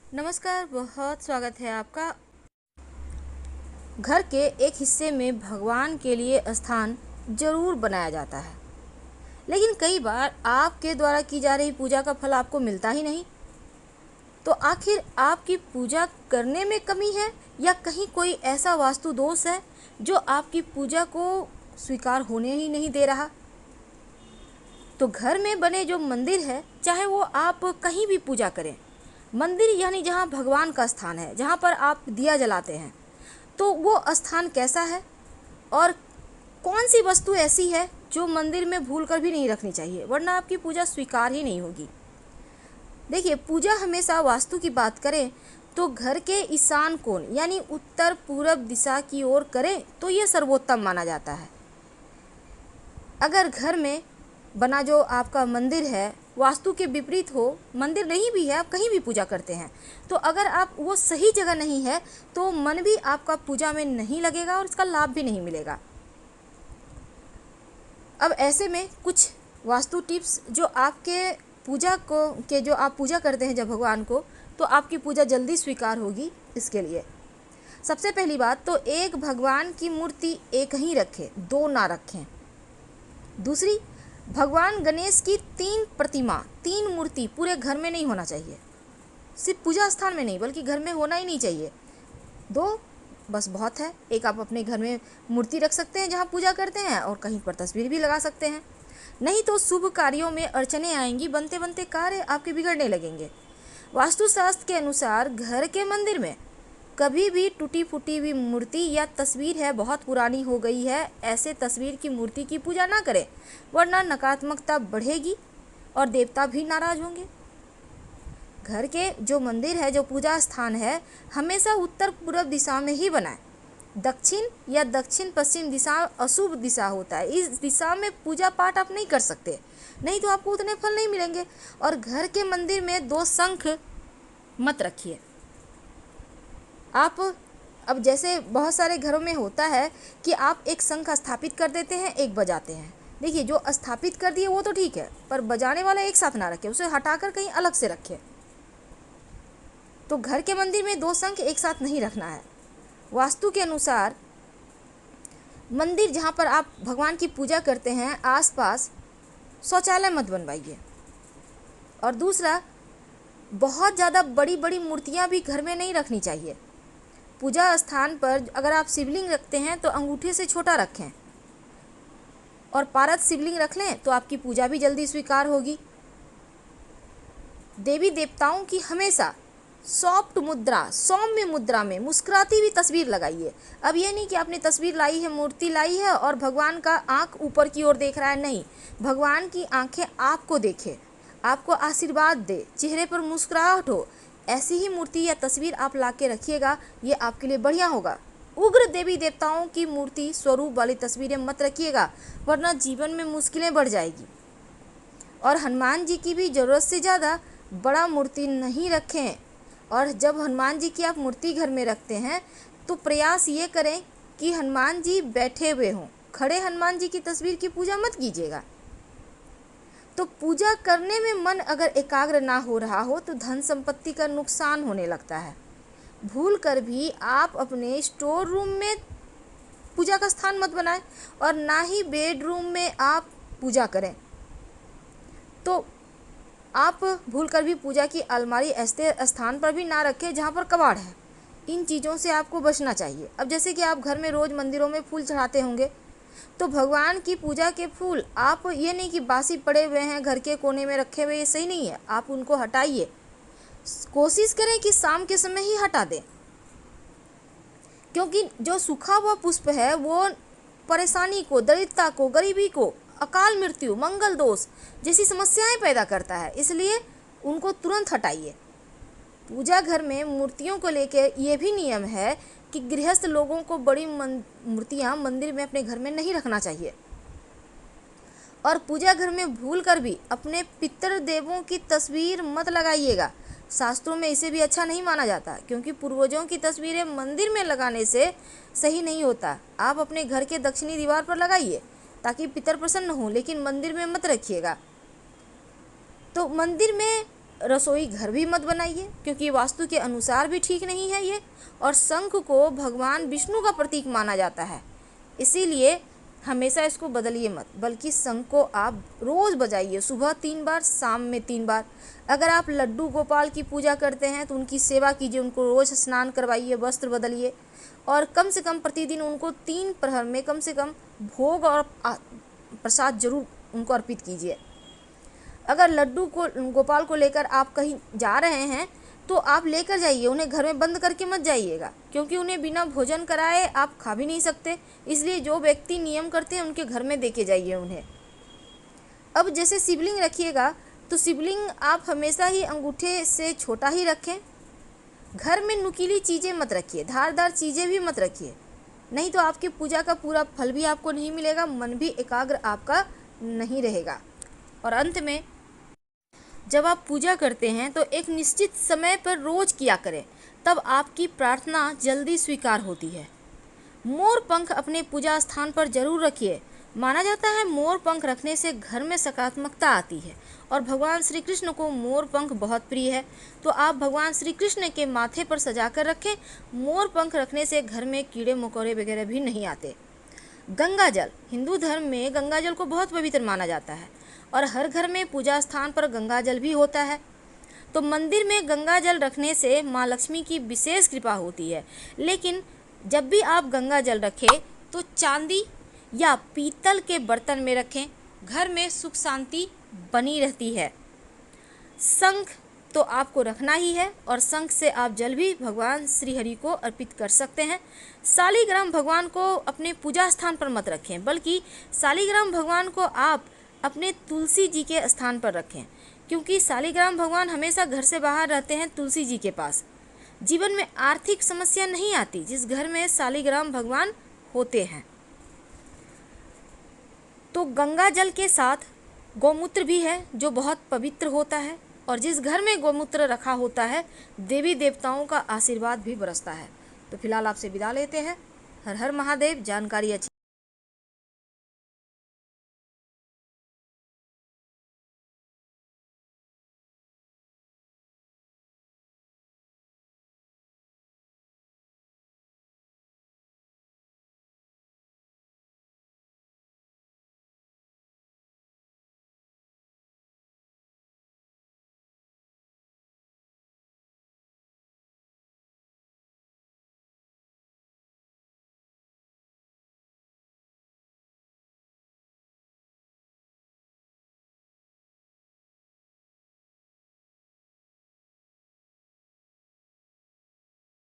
नमस्कार, बहुत स्वागत है आपका। घर के एक हिस्से में भगवान के लिए स्थान जरूर बनाया जाता है, लेकिन कई बार आपके द्वारा की जा रही पूजा का फल आपको मिलता ही नहीं। तो आखिर आपकी पूजा करने में कमी है या कहीं कोई ऐसा वास्तु दोष है जो आपकी पूजा को स्वीकार होने ही नहीं दे रहा? तो घर में बने जो मंदिर है, चाहे वो आप कहीं भी पूजा करें, मंदिर यानी जहाँ भगवान का स्थान है, जहाँ पर आप दिया जलाते हैं, तो वो स्थान कैसा है और कौन सी वस्तु ऐसी है जो मंदिर में भूल कर भी नहीं रखनी चाहिए, वरना आपकी पूजा स्वीकार ही नहीं होगी। देखिए, पूजा हमेशा वास्तु की बात करें तो घर के ईशान कोण यानी उत्तर पूरब दिशा की ओर करें तो यह सर्वोत्तम माना जाता है। अगर घर में बना जो आपका मंदिर है वास्तु के विपरीत हो, मंदिर नहीं भी है, आप कहीं भी पूजा करते हैं, तो अगर आप वो सही जगह नहीं है तो मन भी आपका पूजा में नहीं लगेगा और इसका लाभ भी नहीं मिलेगा। अब ऐसे में कुछ वास्तु टिप्स जो आपके पूजा को के जो आप पूजा करते हैं जब भगवान को, तो आपकी पूजा जल्दी स्वीकार होगी। इसके लिए सबसे पहली बात तो एक भगवान की मूर्ति एक ही रखें, दो ना रखें। दूसरी, भगवान गणेश की 3 प्रतिमा, 3 मूर्ति पूरे घर में नहीं होना चाहिए। सिर्फ पूजा स्थान में नहीं बल्कि घर में होना ही नहीं चाहिए। 2 बस बहुत है। एक आप अपने घर में मूर्ति रख सकते हैं जहाँ पूजा करते हैं, और कहीं पर तस्वीर भी लगा सकते हैं। नहीं तो शुभ कार्यों में अड़चने आएंगी, बनते बनते कार्य आपके बिगड़ने लगेंगे। वास्तुशास्त्र के अनुसार घर के मंदिर में कभी भी टूटी फूटी हुई मूर्ति या तस्वीर है, बहुत पुरानी हो गई है, ऐसे तस्वीर की मूर्ति की पूजा ना करें, वरना नकारात्मकता बढ़ेगी और देवता भी नाराज होंगे। घर के जो मंदिर है, जो पूजा स्थान है, हमेशा उत्तर पूर्व दिशा में ही बनाएं। दक्षिण या दक्षिण पश्चिम दिशा अशुभ दिशा होता है, इस दिशा में पूजा पाठ आप नहीं कर सकते, नहीं तो आपको उतने फल नहीं मिलेंगे। और घर के मंदिर में 2 शंख मत रखिए आप। अब जैसे बहुत सारे घरों में होता है कि आप एक शंख स्थापित कर देते हैं, एक बजाते हैं। देखिए, जो स्थापित कर दिए वो तो ठीक है, पर बजाने वाला एक साथ ना रखें, उसे हटाकर कहीं अलग से रखें। तो घर के मंदिर में 2 शंख एक साथ नहीं रखना है। वास्तु के अनुसार मंदिर जहाँ पर आप भगवान की पूजा करते हैं आसपास शौचालय मत बनवाइए। और दूसरा, बहुत ज़्यादा बड़ी बड़ी मूर्तियाँ भी घर में नहीं रखनी चाहिए। पूजा स्थान पर अगर आप शिवलिंग रखते हैं तो अंगूठे से छोटा रखें, और पारद शिवलिंग रख लें तो आपकी पूजा भी जल्दी स्वीकार होगी। देवी देवताओं की हमेशा सॉफ्ट मुद्रा, सौम्य मुद्रा में मुस्कुराती हुई तस्वीर लगाइए। अब ये नहीं कि आपने तस्वीर लाई है, मूर्ति लाई है और भगवान का आंख ऊपर की ओर देख रहा है, नहीं, भगवान की आंखें आपको देखे, आपको आशीर्वाद दे, चेहरे पर मुस्कुराहट हो, ऐसी ही मूर्ति या तस्वीर आप ला के रखिएगा, ये आपके लिए बढ़िया होगा। उग्र देवी देवताओं की मूर्ति स्वरूप वाली तस्वीरें मत रखिएगा, वरना जीवन में मुश्किलें बढ़ जाएगी। और हनुमान जी की भी ज़रूरत से ज़्यादा बड़ा मूर्ति नहीं रखें। और जब हनुमान जी की आप मूर्ति घर में रखते हैं तो प्रयास ये करें कि हनुमान जी बैठे हुए हों, खड़े हनुमान जी की तस्वीर की पूजा मत कीजिएगा। तो पूजा करने में मन अगर एकाग्र ना हो रहा हो तो धन संपत्ति का नुकसान होने लगता है। भूल कर भी आप अपने स्टोर रूम में पूजा का स्थान मत बनाएं, और ना ही बेडरूम में आप पूजा करें। तो आप भूल कर भी पूजा की अलमारी ऐसे स्थान पर भी ना रखें जहाँ पर कबाड़ है। इन चीज़ों से आपको बचना चाहिए। अब जैसे कि आप घर में रोज़ मंदिरों में फूल चढ़ाते होंगे, तो भगवान की पूजा के फूल आप ये नहीं कि बासी पड़े हुए हैं घर के कोने में रखे हुए, ये सही नहीं है, आप उनको हटाइए। कोशिश करें कि शाम के समय ही हटा दें, क्योंकि जो सूखा हुआ पुष्प है वो परेशानी को, दरिद्रता को, गरीबी को, अकाल मृत्यु, मंगल दोष जैसी समस्याएं पैदा करता है, इसलिए उनको तुरंत हटाइए। पूजा घर में मूर्तियों को लेकर ये भी नियम है कि गृहस्थ लोगों को बड़ी मूर्तियां मंदिर में अपने घर में नहीं रखना चाहिए। और पूजा घर में भूल कर भी अपने पितृ देवों की तस्वीर मत लगाइएगा। शास्त्रों में इसे भी अच्छा नहीं माना जाता, क्योंकि पूर्वजों की तस्वीरें मंदिर में लगाने से सही नहीं होता। आप अपने घर के दक्षिणी दीवार पर लगाइए ताकि पितर प्रसन्न हो, लेकिन मंदिर में मत रखिएगा। तो मंदिर में रसोई घर भी मत बनाइए, क्योंकि वास्तु के अनुसार भी ठीक नहीं है ये। और शंख को भगवान विष्णु का प्रतीक माना जाता है, इसीलिए हमेशा इसको बदलिए मत, बल्कि शंख को आप रोज़ बजाइए, सुबह 3 बार, शाम में 3 बार। अगर आप लड्डू गोपाल की पूजा करते हैं तो उनकी सेवा कीजिए, उनको रोज़ स्नान करवाइए, वस्त्र बदलिए, और कम से कम प्रतिदिन उनको 3 प्रहर में कम से कम भोग और प्रसाद जरूर उनको अर्पित कीजिए। अगर लड्डू को गोपाल को लेकर आप कहीं जा रहे हैं तो आप लेकर जाइए, उन्हें घर में बंद करके मत जाइएगा, क्योंकि उन्हें बिना भोजन कराए आप खा भी नहीं सकते। इसलिए जो व्यक्ति नियम करते हैं उनके घर में देके जाइए उन्हें। अब जैसे शिवलिंग रखिएगा तो शिवलिंग आप हमेशा ही अंगूठे से छोटा ही रखें। घर में नुकीली चीज़ें मत रखिए, धारदार चीज़ें भी मत रखिए, नहीं तो आपकी पूजा का पूरा फल भी आपको नहीं मिलेगा, मन भी एकाग्र आपका नहीं रहेगा। और अंत में, जब आप पूजा करते हैं तो एक निश्चित समय पर रोज किया करें, तब आपकी प्रार्थना जल्दी स्वीकार होती है। मोर पंख अपने पूजा स्थान पर जरूर रखिए। माना जाता है मोर पंख रखने से घर में सकारात्मकता आती है, और भगवान श्री कृष्ण को मोर पंख बहुत प्रिय है, तो आप भगवान श्री कृष्ण के माथे पर सजा कर रखें। मोर पंख रखने से घर में कीड़े मकोड़े वगैरह भी नहीं आते। गंगा जल, हिंदू धर्म में गंगा जल को बहुत पवित्र माना जाता है, और हर घर में पूजा स्थान पर गंगा जल भी होता है। तो मंदिर में गंगा जल रखने से माँ लक्ष्मी की विशेष कृपा होती है। लेकिन जब भी आप गंगा जल रखें तो चांदी या पीतल के बर्तन में रखें, घर में सुख शांति बनी रहती है। शंख तो आपको रखना ही है, और शंख से आप जल भी भगवान श्री हरि को अर्पित कर सकते हैं। शालिग्राम भगवान को अपने पूजा स्थान पर मत रखें, बल्कि शालिग्राम भगवान को आप अपने तुलसी जी के स्थान पर रखें, क्योंकि शालिग्राम भगवान हमेशा घर से बाहर रहते हैं तुलसी जी के पास। जीवन में आर्थिक समस्या नहीं आती जिस घर में शालिग्राम भगवान होते हैं। तो गंगा जल के साथ गौमूत्र भी है जो बहुत पवित्र होता है, और जिस घर में गौमूत्र रखा होता है देवी देवताओं का आशीर्वाद भी बरसता है। तो फिलहाल आपसे विदा लेते हैं। हर हर महादेव। जानकारी अच्छी